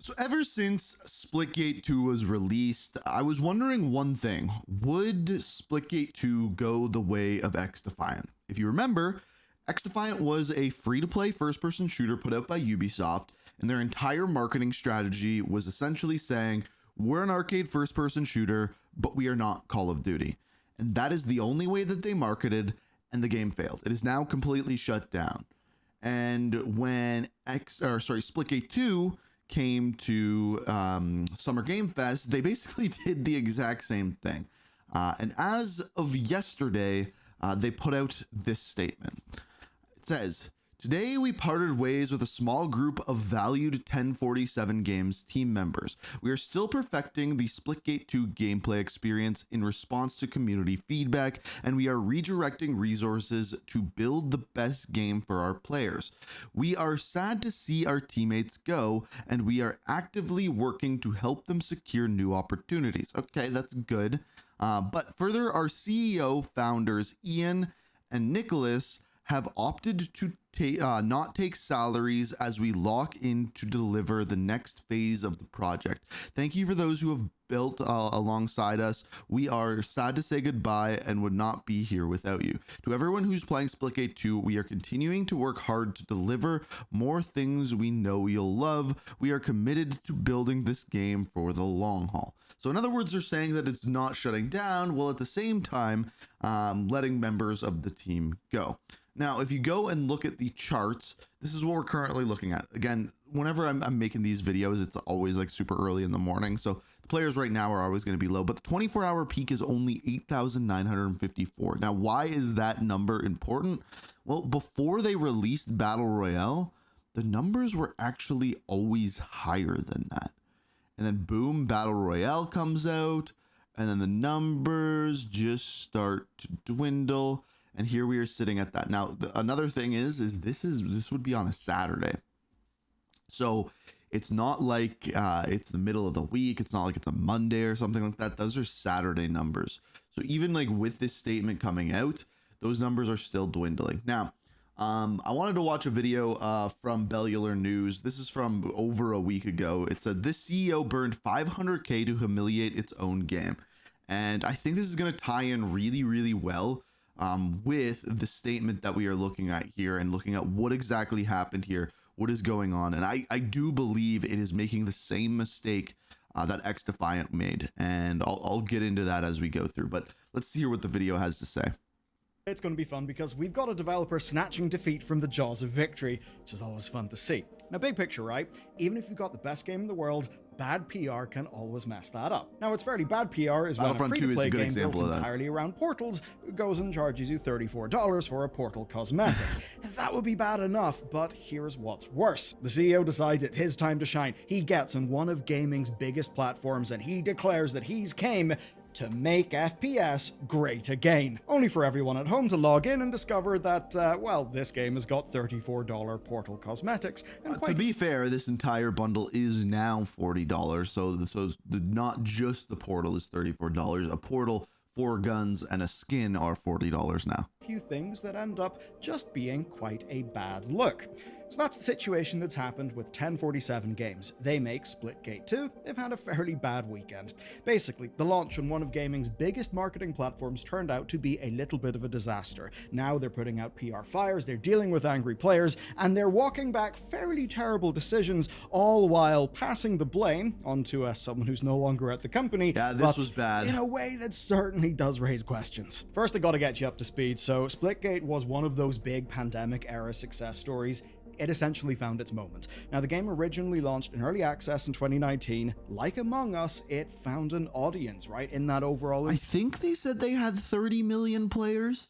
So ever since Splitgate 2 was released, I was wondering one thing. Would Splitgate 2 go the way of X-Defiant? If you remember, X-Defiant was a free-to-play first-person shooter put out by Ubisoft, and their entire marketing strategy was essentially saying, we're an arcade first-person shooter, but we are not Call of Duty. And that is the only way that they marketed, and the game failed. It is now completely shut down. And when Splitgate 2 came to Summer Game Fest, they basically did the exact same thing. And as of yesterday, they put out this statement. It says, "Today we parted ways with a small group of valued 1047 Games team members. We are still perfecting the Splitgate 2 gameplay experience in response to community feedback, and we are redirecting resources to build the best game for our players. We are sad to see our teammates go, and we are actively working to help them secure new opportunities." Okay, that's good. But further, our CEO founders, Ian and Nicholas, have opted to not take salaries as we lock in to deliver the next phase of the project. Thank you for those who have built alongside us. We are sad to say goodbye and would not be here without you. To everyone who's playing Splitgate 2, we are continuing to work hard to deliver more things we know you'll love. We are committed to building this game for the long haul. So in other words, they're saying that it's not shutting down, while at the same time letting members of the team go. Now, if you go and look at the charts, this is what we're currently looking at. Again, whenever I'm making these videos, it's always like super early in the morning. So the players right now are always going to be low, but the 24-hour peak is only 8,954. Now, why is that number important? Well, before they released Battle Royale, the numbers were actually always higher than that. And then boom, Battle Royale comes out, and then the numbers just start to dwindle. And here we are sitting at that. Now, another thing is this would be on a Saturday. So it's not like it's the middle of the week. It's not like it's a Monday or something like that. Those are Saturday numbers. So even like with this statement coming out, those numbers are still dwindling. Now, I wanted to watch a video from Bellular News. This is from over a week ago. It said, this CEO burned $500K to humiliate its own game. And I think this is going to tie in really, really well with the statement that we are looking at here and looking at what exactly happened here, what is going on. And I do believe it is making the same mistake that X-Defiant made. And I'll get into that as we go through, but let's hear what the video has to say. It's going to be fun because we've got a developer snatching defeat from the jaws of victory, which is always fun to see. Now, big picture, right? Even if you've got the best game in the world, bad PR can always mess that up. Now, what's fairly bad PR is when a free-to-play game built entirely around portals goes and charges you $34 for a portal cosmetic. That would be bad enough, but here's what's worse. The CEO decides it's his time to shine. He gets on one of gaming's biggest platforms and he declares that he's came to make FPS great again, only for everyone at home to log in and discover that, well, this game has got $34 portal cosmetics. And to be fair, this entire bundle is now $40, so not just the portal is $34. A portal, 4 guns, and a skin are $40 now. Few things that end up just being quite a bad look. So that's the situation that's happened with 1047 Games. They make Splitgate 2. They've had a fairly bad weekend. Basically, the launch on one of gaming's biggest marketing platforms turned out to be a little bit of a disaster. Now they're putting out PR fires, they're dealing with angry players, and they're walking back fairly terrible decisions, all while passing the blame onto someone who's no longer at the company. Yeah, this was bad. In a way that certainly does raise questions. First, I gotta get you up to speed. So Splitgate was one of those big pandemic-era success stories. It essentially found its moment. Now, the game originally launched in early access in 2019. Like Among Us, it found an audience, right? In that overall... I think they said they had 30 million players,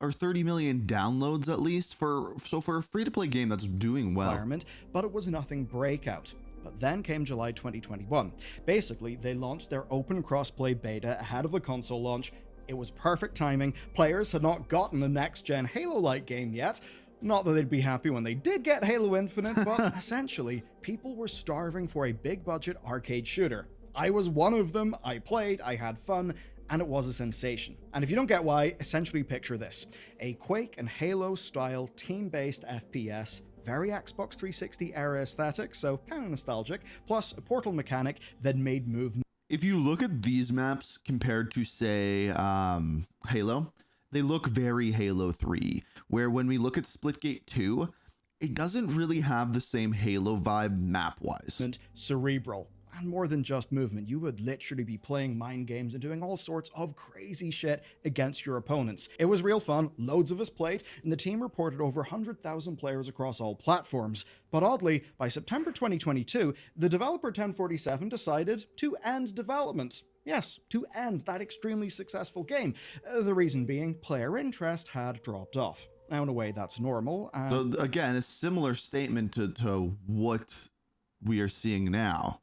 or 30 million downloads at least, for a free-to-play game that's doing well. But it was nothing breakout. But then came July 2021. Basically, they launched their open crossplay beta ahead of the console launch. It was perfect timing. Players had not gotten a next-gen Halo-like game yet. Not that they'd be happy when they did get Halo Infinite, but essentially, people were starving for a big-budget arcade shooter. I was one of them. I played, I had fun, and it was a sensation. And if you don't get why, essentially picture this. A Quake and Halo-style team-based FPS very Xbox 360 era aesthetic, so kind of nostalgic, plus a portal mechanic that made movement. If you look at these maps compared to, say, Halo, they look very Halo 3, where when we look at Splitgate 2, it doesn't really have the same Halo vibe map-wise. Cerebral. And more than just movement, you would literally be playing mind games and doing all sorts of crazy shit against your opponents. It was real fun, loads of us played, and the team reported over 100,000 players across all platforms. But oddly, by September 2022, the developer 1047 decided to end development. Yes, to end that extremely successful game. The reason being, player interest had dropped off. Now, in a way, that's normal. So again, a similar statement to what we are seeing now.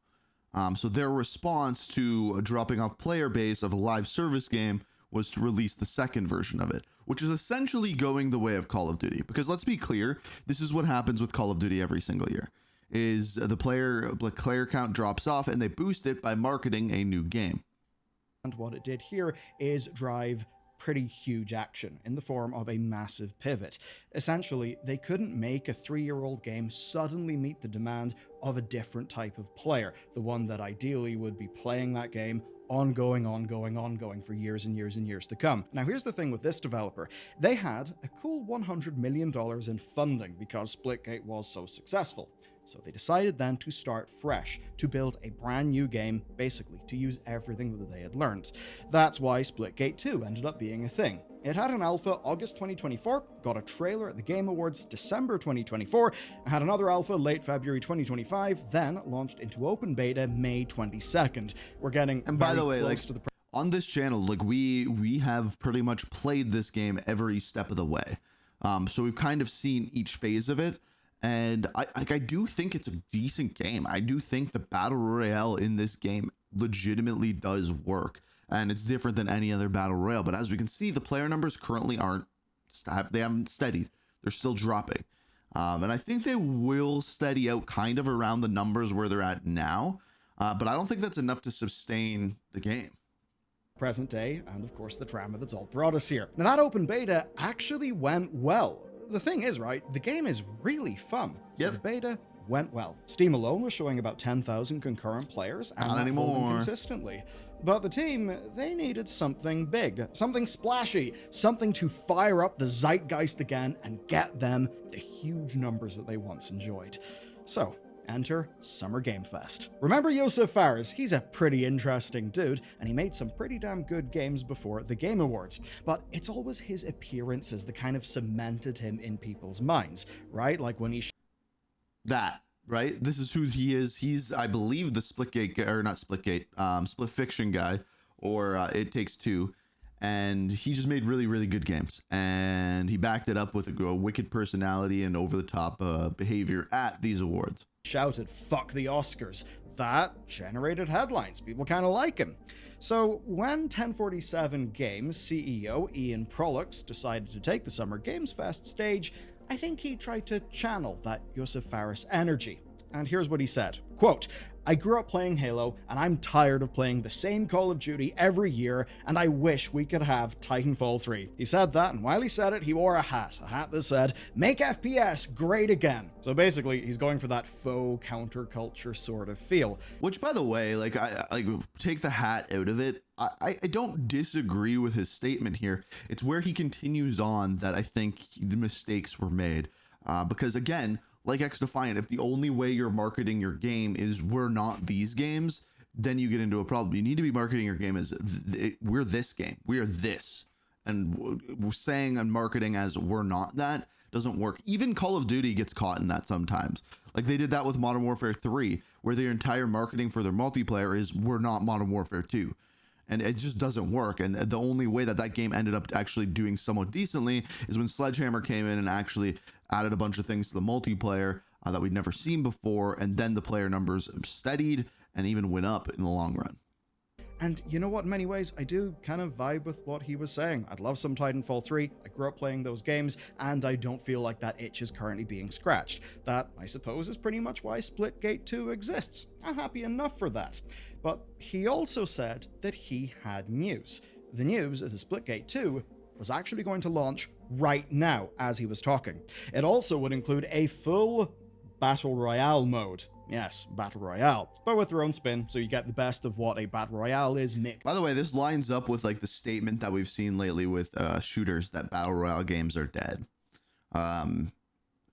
So their response to a dropping off player base of a live service game was to release the second version of it, which is essentially going the way of Call of Duty. Because let's be clear, this is what happens with Call of Duty every single year. Is the player count drops off and they boost it by marketing a new game. And what it did here is drive pretty huge action in the form of a massive pivot. Essentially, they couldn't make a 3-year-old game suddenly meet the demand of a different type of player, the one that ideally would be playing that game ongoing for years and years and years to come. Now, here's the thing with this developer. They had a cool $100 million in funding because Splitgate was so successful. So they decided then to start fresh, to build a brand new game, basically to use everything that they had learned. That's why Splitgate 2 ended up being a thing. It had an alpha August 2024, got a trailer at the Game Awards December 2024, had another alpha late February 2025, then launched into open beta May 22nd. We're getting and by the way, like on this channel, like we have pretty much played this game every step of the way. So we've kind of seen each phase of it. And I do think it's a decent game. I do think the battle royale in this game legitimately does work, and it's different than any other battle royale. But as we can see, the player numbers currently they haven't steadied. They're still dropping, and I think they will steady out kind of around the numbers where they're at now. But I don't think that's enough to sustain the game. Present day, and of course the drama that's all brought us here. Now that open beta actually went well. The thing is, right, the game is really fun. So the beta went well. Steam alone was showing about 10,000 concurrent players, and not anymore consistently. But the team, they needed something big, something splashy, something to fire up the zeitgeist again and get them the huge numbers that they once enjoyed. So, enter Summer Game Fest. Remember Josef Fares? He's a pretty interesting dude, and he made some pretty damn good games before the Game Awards. But it's always his appearances that kind of cemented him in people's minds, right? Like when he... right? This is who he is. He's, I believe, the Splitgate, or not Splitgate, Split Fiction guy, or It Takes Two. And he just made really, really good games. And he backed it up with a wicked personality and over-the-top behavior at these awards. Shouted, "Fuck the Oscars." That generated headlines. People kind of like him. So when 1047 Games CEO Ian Prolux decided to take the Summer Games Fest stage, I think he tried to channel that Josef Fares energy. And here's what he said, quote, "I grew up playing Halo, and I'm tired of playing the same Call of Duty every year, and I wish we could have Titanfall 3. He said that, and while he said it, he wore a hat that said, "Make FPS great again." So basically, he's going for that faux counterculture sort of feel. Which, by the way, like, I take the hat out of it. I don't disagree with his statement here. It's where he continues on that I think the mistakes were made. Because again, like XDefiant, if the only way you're marketing your game is we're not these games, then you get into a problem. You need to be marketing your game as we're this game. We are this. And we're saying and marketing as we're not that doesn't work. Even Call of Duty gets caught in that sometimes. Like they did that with Modern Warfare 3, where their entire marketing for their multiplayer is we're not Modern Warfare 2. And it just doesn't work. And the only way that that game ended up actually doing somewhat decently is when Sledgehammer came in and actually added a bunch of things to the multiplayer that we'd never seen before. And then the player numbers steadied and even went up in the long run. And you know what, in many ways, I do kind of vibe with what he was saying. I'd love some Titanfall 3. I grew up playing those games, and I don't feel like that itch is currently being scratched. That, I suppose, is pretty much why Splitgate 2 exists. I'm happy enough for that. But he also said that he had news. The news of the Splitgate 2 was was actually going to launch right now as he was talking. It also would include a full Battle Royale mode. Yes, Battle Royale, but with their own spin, so you get the best of what a Battle Royale is mixed. By the way, this lines up with like the statement that we've seen lately with shooters that Battle Royale games are dead.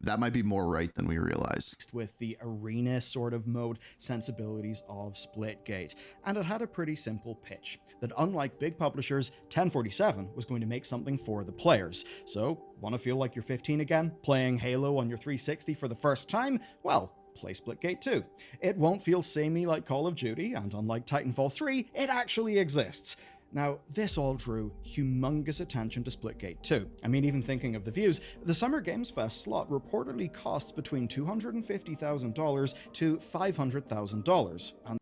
That might be more right than we realize. With the arena sort of mode sensibilities of Splitgate. And it had a pretty simple pitch, that unlike big publishers, 1047 was going to make something for the players. So, want to feel like you're 15 again, playing Halo on your 360 for the first time? Well, play Splitgate 2. It won't feel samey like Call of Duty, and unlike Titanfall 3, it actually exists. Now, this all drew humongous attention to Splitgate 2. I mean, even thinking of the views, the Summer Games Fest slot reportedly costs between $250,000 to $500,000. And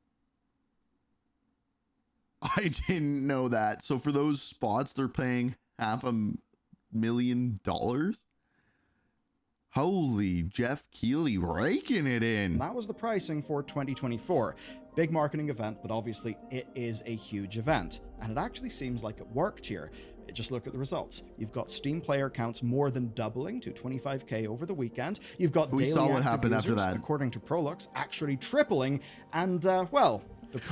I didn't know that. So for those spots, they're paying $500,000? Holy, Jeff Keighley raking it in. that was the pricing for 2024. Big marketing event, but obviously it is a huge event. And it actually seems like it worked here. Just look at the results. You've got Steam player counts more than doubling to 25k over the weekend. You've got We daily saw what active happened users, after that. according to Prolux, actually tripling. And, well,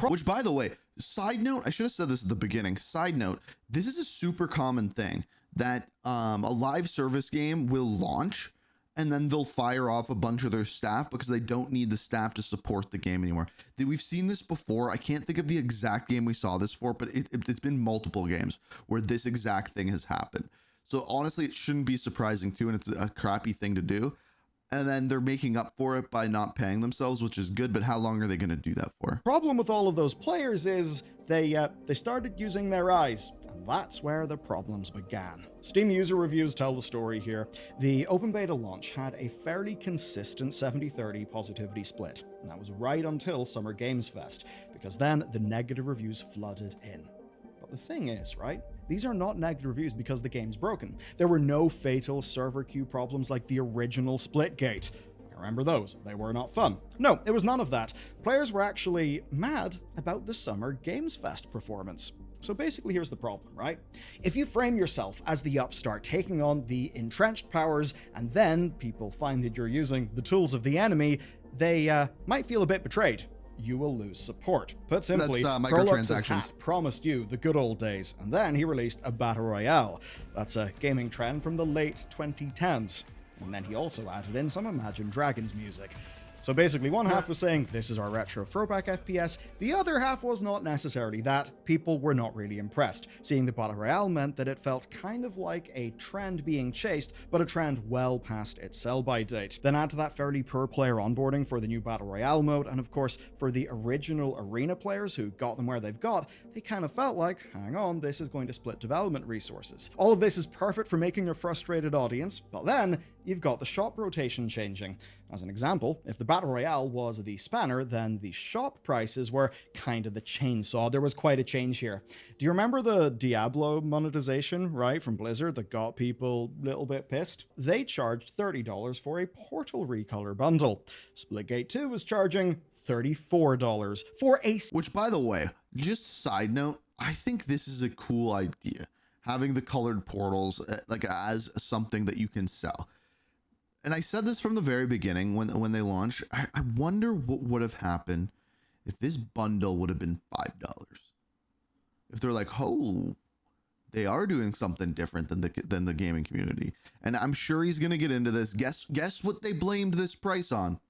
Which, by the way, side note, I should have said this at the beginning. Side note, this is a super common thing that a live service game will launch and then they'll fire off a bunch of their staff because they don't need the staff to support the game anymore. We've seen this before. I can't think of the exact game we saw this for, but it's been multiple games where this exact thing has happened. So honestly, it shouldn't be surprising too, and it's a crappy thing to do. And then they're making up for it by not paying themselves, which is good, but how long are they going to do that for? problem with all of those players is they started using their eyes, and that's where the problems began. Steam user reviews tell the story here. The open beta launch had a fairly consistent 70-30 positivity split, and that was right until Summer Games Fest, because then the negative reviews flooded in. But the thing is, right, these are not negative reviews because the game's broken. There were no fatal server queue problems like the original Splitgate. Remember those? They were not fun. No, it was none of that. Players were actually mad about the Summer Games Fest performance. So basically here's the problem, right? If you frame yourself as the upstart taking on the entrenched powers, and then people find that you're using the tools of the enemy, they might feel a bit betrayed. You will lose support. Put simply, That's Prolux's microtransactions. hat promised you the good old days, and then he released a Battle Royale. That's a gaming trend from the late 2010s. And then he also added in some Imagine Dragons music. So basically, one half was saying, this is our retro throwback FPS. The other half was not necessarily that. People were not really impressed. Seeing the Battle Royale meant that it felt kind of like a trend being chased, but a trend well past its sell-by date. Then add to that fairly poor player onboarding for the new Battle Royale mode, and of course, for the original Arena players who got them where they've got, they kind of felt like, hang on, this is going to split development resources. All of this is perfect for making a frustrated audience, but then you've got the shop rotation changing. As an example, if the Battle Royale was the spanner, then the shop prices were kind of the chainsaw. There was quite a change here. Do you remember the Diablo monetization, right, from Blizzard that got people a little bit pissed? They charged $30 for a Portal Recolor bundle. Splitgate 2 was charging $34 for a... Which, by the way, just side note, I think this is a cool idea. Having the colored portals like as something that you can sell. And I said this from the very beginning when they launched. I wonder what would have happened if this bundle would have been $5. If they're like, oh, they are doing something different than the gaming community. And I'm sure he's gonna get into this. Guess what they blamed this price on?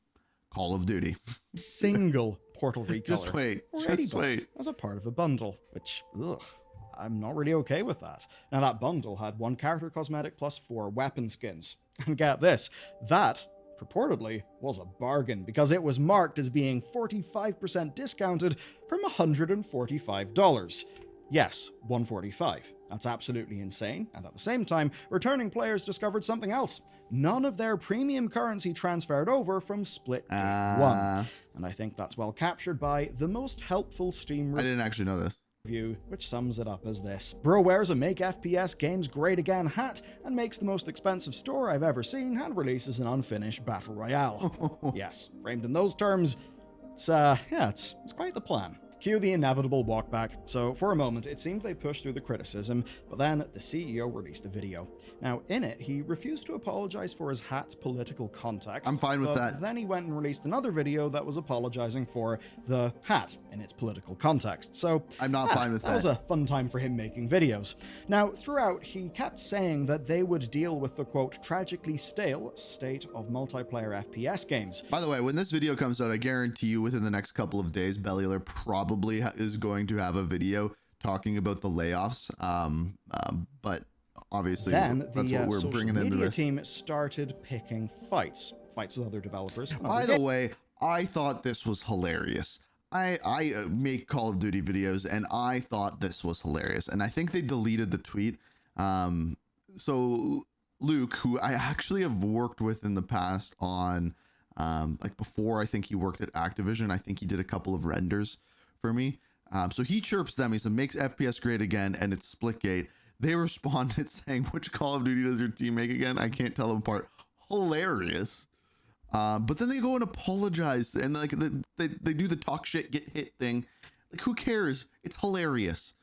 Call of Duty. Single Portal Recolor. Just wait. For Just $80 wait. as a part of a bundle, which, ugh, I'm not really okay with that. Now, that bundle had 1 character cosmetic plus 4 weapon skins. And get this, that purportedly was a bargain because it was marked as being 45% discounted from $145. Yes, $145. That's absolutely insane. And at the same time, returning players discovered something else. None of their premium currency transferred over from Splitgate 1. And I think that's well captured by the most helpful Steam I didn't actually know this. review, which sums it up as this. Bro wears a Make FPS Games Great Again hat and makes the most expensive store I've ever seen and releases an unfinished Battle Royale. Yes, framed in those terms, it's quite the plan. Cue the inevitable walk back. So for a moment, it seemed they pushed through the criticism, but then the CEO released a video. Now, in it, he refused to apologize for his hat's political context. I'm fine with that. Then he went and released another video that was apologizing for the hat in its political context. So I'm not fine with that. That was a fun time for him making videos. Now, throughout, he kept saying that they would deal with the, quote, tragically stale state of multiplayer FPS games. By the way, when this video comes out, I guarantee you within the next couple of days, Bellular probably is going to have a video talking about the layoffs. But obviously, then that's what we're bringing into this. The team started picking fights with other developers. By the way, I thought this was hilarious. I make Call of Duty videos, and I thought this was hilarious. And I think they deleted the tweet. So Luke, who I actually have worked with in the past on, like before, I think he worked at Activision. I think he did a couple of renders for me. So he chirps them. He said, makes FPS great again, and it's Splitgate. They responded saying, which Call of Duty does your team make again? I can't tell them apart. Hilarious. But then they go and apologize, and like they do the talk shit, get hit thing. Like, who cares? It's hilarious.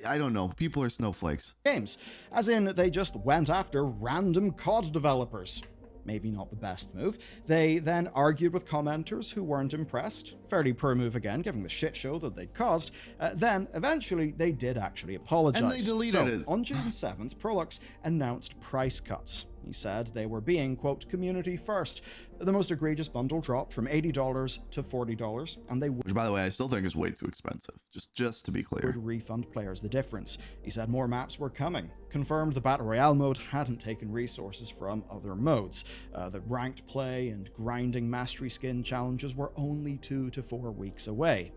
I don't know. People are snowflakes. Games. As in, they just went after random COD developers. Maybe not the best move. They then argued with commenters who weren't impressed. Fairly poor move again, given the shit show that they'd caused. Then, eventually, they did actually apologize. And they deleted it. On June 7th, Prolux announced price cuts. He said they were being, quote, community first. The most egregious bundle dropped from $80 to $40, and they Which, by the way, I still think is way too expensive, just to be clear. would refund players the difference. He said more maps were coming. Confirmed the Battle Royale mode hadn't taken resources from other modes. The ranked play and grinding mastery skin challenges were only 2 to 4 weeks away.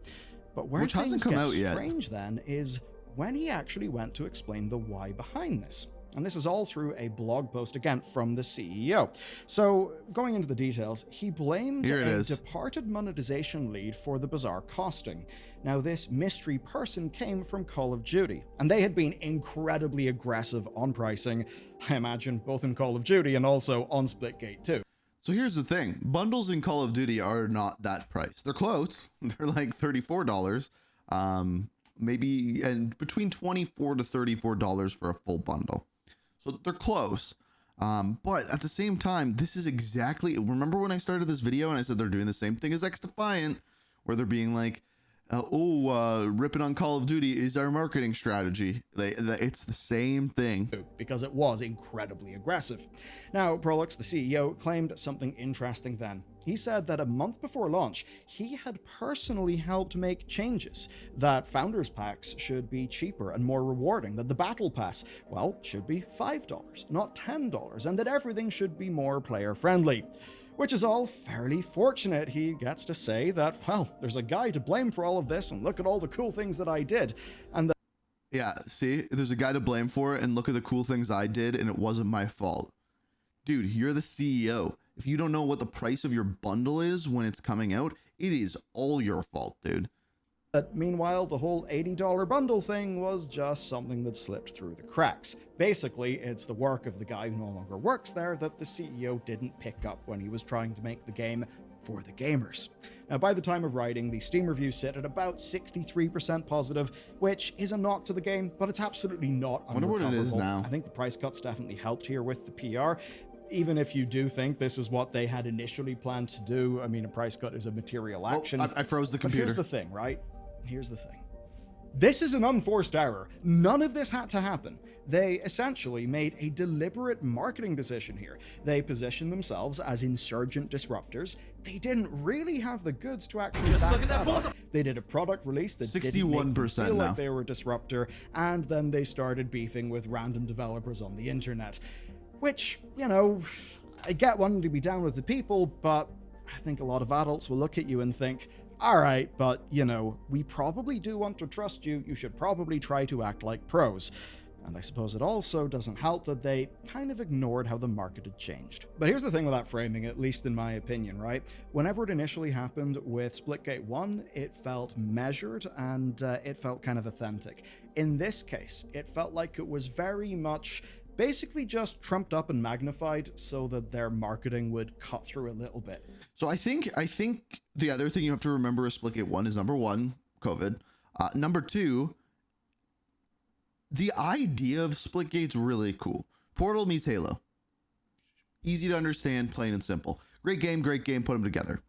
But where Which hasn't things come get out yet. strange then is when he actually went to explain the why behind this. And this is all through a blog post, again, from the CEO. So, going into the details, he blamed a departed monetization lead for the bizarre costing. Now, this mystery person came from Call of Duty, and they had been incredibly aggressive on pricing, I imagine, both in Call of Duty and also on Splitgate too. So here's the thing. Bundles in Call of Duty are not that price. They're close. They're like $34. Maybe, and between $24 to $34 for a full bundle. So they're close. But at the same time, this is exactly, remember when I started this video and I said they're doing the same thing as XDefiant, where they're being like, ripping on Call of Duty is our marketing strategy. It's the same thing. Because it was incredibly aggressive. Now, Prolux, the CEO, claimed something interesting then. He said that a month before launch, he had personally helped make changes, that Founders Packs should be cheaper and more rewarding, that the Battle Pass, well, should be $5, not $10, and that everything should be more player-friendly. Which is all fairly fortunate. He gets to say that, well, there's a guy to blame for all of this, and look at all the cool things that I did. And yeah, see, there's a guy to blame for it, and look at the cool things I did, and it wasn't my fault. Dude, you're the CEO. If you don't know what the price of your bundle is when it's coming out, it is all your fault, dude. But meanwhile, the whole $80 bundle thing was just something that slipped through the cracks. Basically, it's the work of the guy who no longer works there that the CEO didn't pick up when he was trying to make the game for the gamers. Now, by the time of writing, the Steam reviews sit at about 63% positive, which is a knock to the game, but it's absolutely not unrecoverable. I wonder what it is now. I think the price cuts definitely helped here with the PR. Even if you do think this is what they had initially planned to do, I mean, a price cut is a material action. I froze the computer. But here's the thing, right? Here's the thing. This is an unforced error. None of this had to happen. They essentially made a deliberate marketing decision here. They positioned themselves as insurgent disruptors. They didn't really have the goods to actually back that up. They did a product release that didn't make them feel like they were a disruptor, and then they started beefing with random developers on the internet. Which, you know, I get wanting to be down with the people, but I think a lot of adults will look at you and think, all right, but, you know, we probably do want to trust you. You should probably try to act like pros. And I suppose it also doesn't help that they kind of ignored how the market had changed. But here's the thing with that framing, at least in my opinion, right? Whenever it initially happened with Splitgate 1, it felt measured and it felt kind of authentic. In this case, it felt like it was very much basically just trumped up and magnified so that their marketing would cut through a little bit. So I think the other thing you have to remember with Splitgate 1 is, number one, COVID. Number two, the idea of Splitgate's really cool. Portal meets Halo. Easy to understand, plain and simple. Great game, put them together.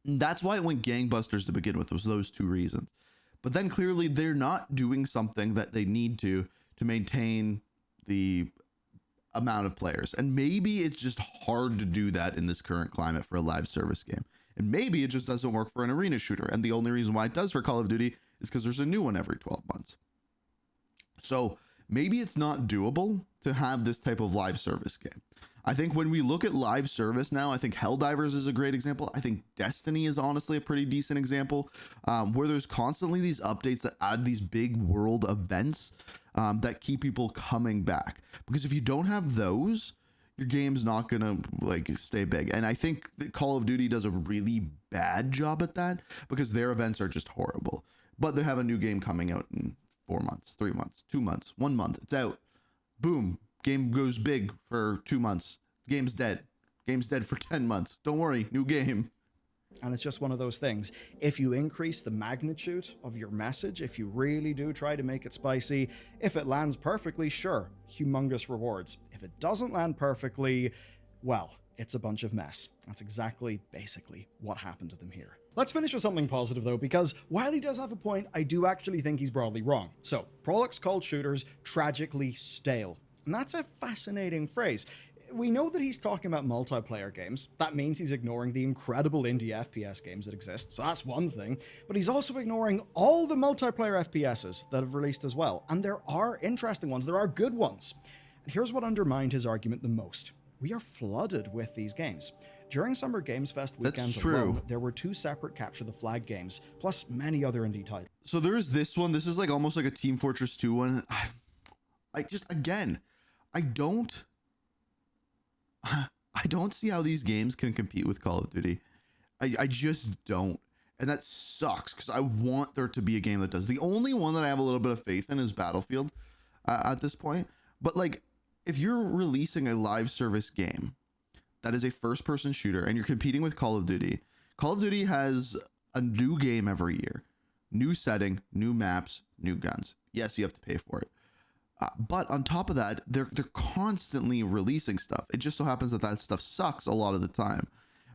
And that's why it went gangbusters to begin with, was those two reasons. But then clearly they're not doing something that they need to maintain the amount of players. And maybe it's just hard to do that in this current climate for a live service game. And maybe it just doesn't work for an arena shooter. And the only reason why it does for Call of Duty is because there's a new one every 12 months. So maybe it's not doable to have this type of live service game. I think when we look at live service now, I think Helldivers is a great example. I think Destiny is honestly a pretty decent example, where there's constantly these updates that add these big world events that keep people coming back. Because if you don't have those, your game's not gonna like stay big. And I think that Call of Duty does a really bad job at that because their events are just horrible. But they have a new game coming out in 4 months, 3 months, 2 months, 1 month. It's out. Boom. Game goes big for 2 months. Game's dead. Game's dead for 10 months. Don't worry. New game. And it's just one of those things. If you increase the magnitude of your message, if you really do try to make it spicy, if it lands perfectly, sure, humongous rewards. If it doesn't land perfectly, well, it's a bunch of mess. That's exactly, basically, what happened to them here. Let's finish with something positive, though, because while he does have a point, I do actually think he's broadly wrong. So, Prolix called shooters tragically stale. And that's a fascinating phrase. We know that he's talking about multiplayer games. That means he's ignoring the incredible indie FPS games that exist, so that's one thing. But he's also ignoring all the multiplayer FPSs that have released as well. And there are interesting ones, there are good ones. And here's what undermined his argument the most. We are flooded with these games. During Summer Games Fest weekends alone, there were 2 separate Capture the Flag games, plus many other indie titles. So there is this one. This is like almost like a Team Fortress 2 one. I don't see how these games can compete with Call of Duty. I just don't. And that sucks because I want there to be a game that does. The only one that I have a little bit of faith in is Battlefield at this point. But like, if you're releasing a live service game that is a first-person shooter and you're competing with Call of Duty has a new game every year. New setting, new maps, new guns. Yes, you have to pay for it. But on top of that, they're constantly releasing stuff. It just so happens that stuff sucks a lot of the time.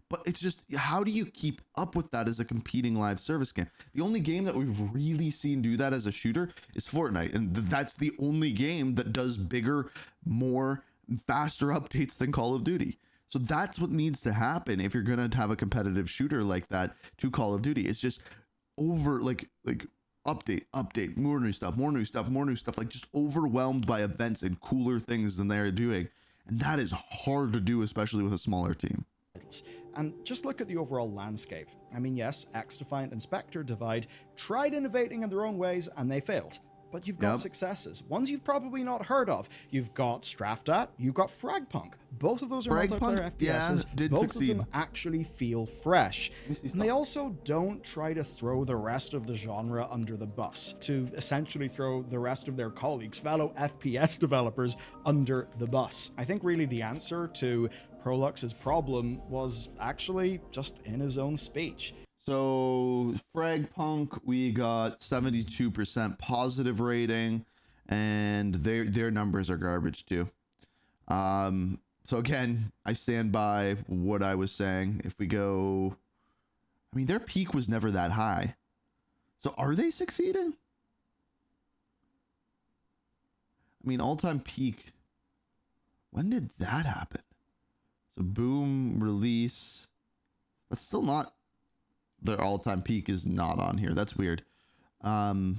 But it's just, how do you keep up with that as a competing live service game? The only game that we've really seen do that as a shooter is Fortnite. And that's the only game that does bigger, more, faster updates than Call of Duty. So that's what needs to happen if you're going to have a competitive shooter like that to Call of Duty. It's just over, like update, more new stuff, like just overwhelmed by events and cooler things than they're doing. And that is hard to do, especially with a smaller team. And just look at the overall landscape. I mean, yes, XDefiant and Spectre Divide tried innovating in their own ways and they failed. But you've got successes, ones you've probably not heard of. You've got Straftat, you've got Fragpunk. Both of those are multiplayer FPSs. Both of them actually feel fresh. And they also don't try to throw the rest of the genre under the bus, to essentially throw the rest of their colleagues, fellow FPS developers, under the bus. I think really the answer to Prolux's problem was actually just in his own speech. So Fragpunk, we got 72% positive rating, and their numbers are garbage too. So again, I stand by what I was saying. If we go, I mean, their peak was never that high. So are they succeeding? I mean, all-time peak. When did that happen? So boom, release. That's still not. Their all-time peak is not on here. That's weird. Oh,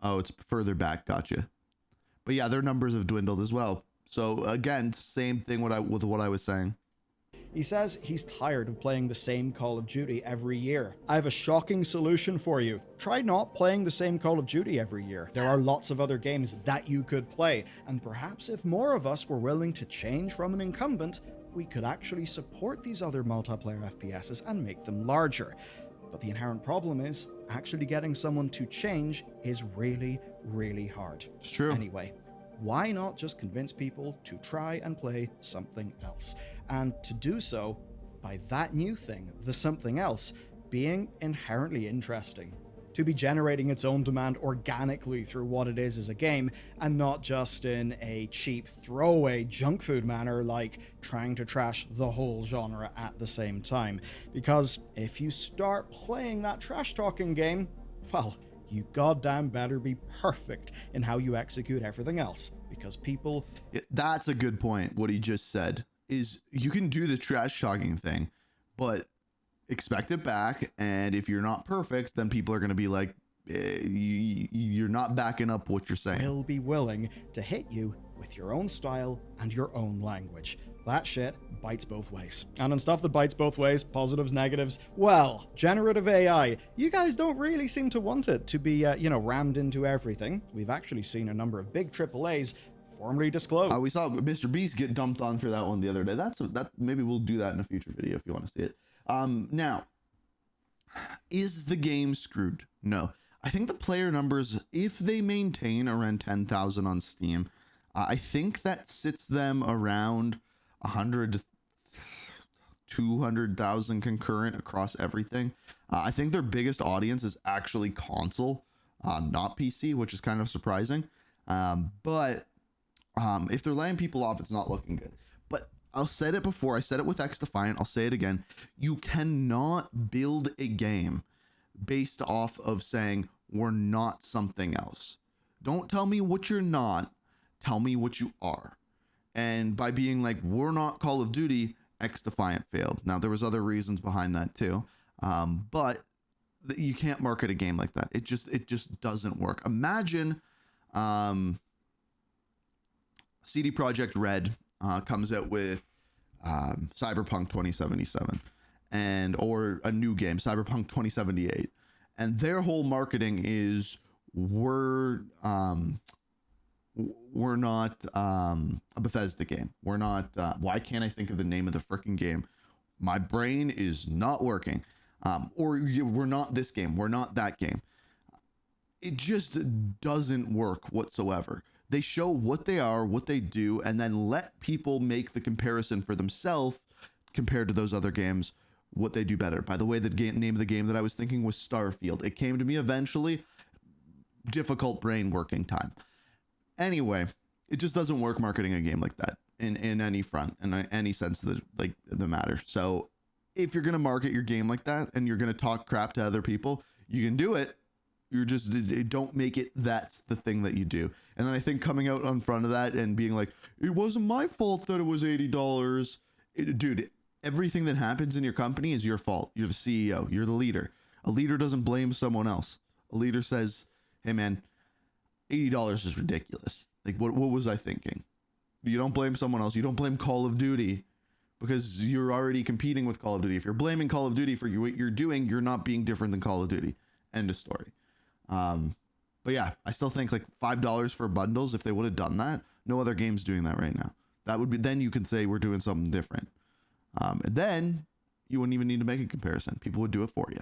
it's further back. Gotcha. But yeah, their numbers have dwindled as well. So again, same thing with what I was saying. He says he's tired of playing the same Call of Duty every year. I have a shocking solution for you. Try not playing the same Call of Duty every year. There are lots of other games that you could play, and perhaps if more of us were willing to change from an incumbent, we could actually support these other multiplayer FPSs and make them larger. But the inherent problem is, actually getting someone to change is really, really hard. It's true. Anyway, why not just convince people to try and play something else? And to do so, by that new thing, the something else, being inherently interesting, to be generating its own demand organically through what it is as a game, and not just in a cheap throwaway junk food manner like trying to trash the whole genre at the same time. Because if you start playing that trash talking game, well, you goddamn better be perfect in how you execute everything else, because people... That's a good point. What he just said is you can do the trash talking thing, but expect it back. And if you're not perfect, then people are going to be like, you're not backing up what you're saying. Will be willing to hit you with your own style and your own language. That shit bites both ways. And on stuff that bites both ways, positives, negatives, well, generative AI, you guys don't really seem to want it to be, rammed into everything. We've actually seen a number of big AAAs formally disclose. We saw Mr. Beast get dumped on for that one the other day. That maybe we'll do that in a future video if you want to see it. Now, is the game screwed? No. I think the player numbers, if they maintain around 10,000 on Steam, I think that sits them around 100 to 200,000 concurrent across everything. I think their biggest audience is actually console, not PC, which is kind of surprising. But if they're laying people off, it's not looking good. But I'll said it before. I said it with XDefiant. I'll say it again. You cannot build a game based off of saying we're not something else. Don't tell me what you're not. Tell me what you are. And by being like, we're not Call of Duty, XDefiant failed. Now, there was other reasons behind that too. But you can't market a game like that. It just doesn't work. Imagine CD Projekt Red comes out with Cyberpunk 2077 or a new game, Cyberpunk 2078. And their whole marketing is we're not a Bethesda game. We're not, why can't I think of the name of the freaking game? My brain is not working. Or we're not this game. We're not that game. It just doesn't work whatsoever. They show what they are, what they do, and then let people make the comparison for themselves compared to those other games, what they do better. By the way, the name of the game that I was thinking was Starfield. It came to me eventually. Difficult brain working time. Anyway, it just doesn't work marketing a game like that in any front, in any sense of the matter. So if you're going to market your game like that and you're going to talk crap to other people, you can do it. You're just, don't make it that's the thing that you do. And then I think coming out in front of that and being like, it wasn't my fault that it was $80. Dude, everything that happens in your company is your fault. You're the CEO. You're the leader. A leader doesn't blame someone else. A leader says, hey man, $80 is ridiculous. Like, what was I thinking? You don't blame someone else. You don't blame Call of Duty because you're already competing with Call of Duty. If you're blaming Call of Duty for what you're doing, you're not being different than Call of Duty. End of story. But yeah, I still think like $5 for bundles. If they would have done that, no other game's doing that right now. That would be, then you can say we're doing something different. And then you wouldn't even need to make a comparison. People would do it for you.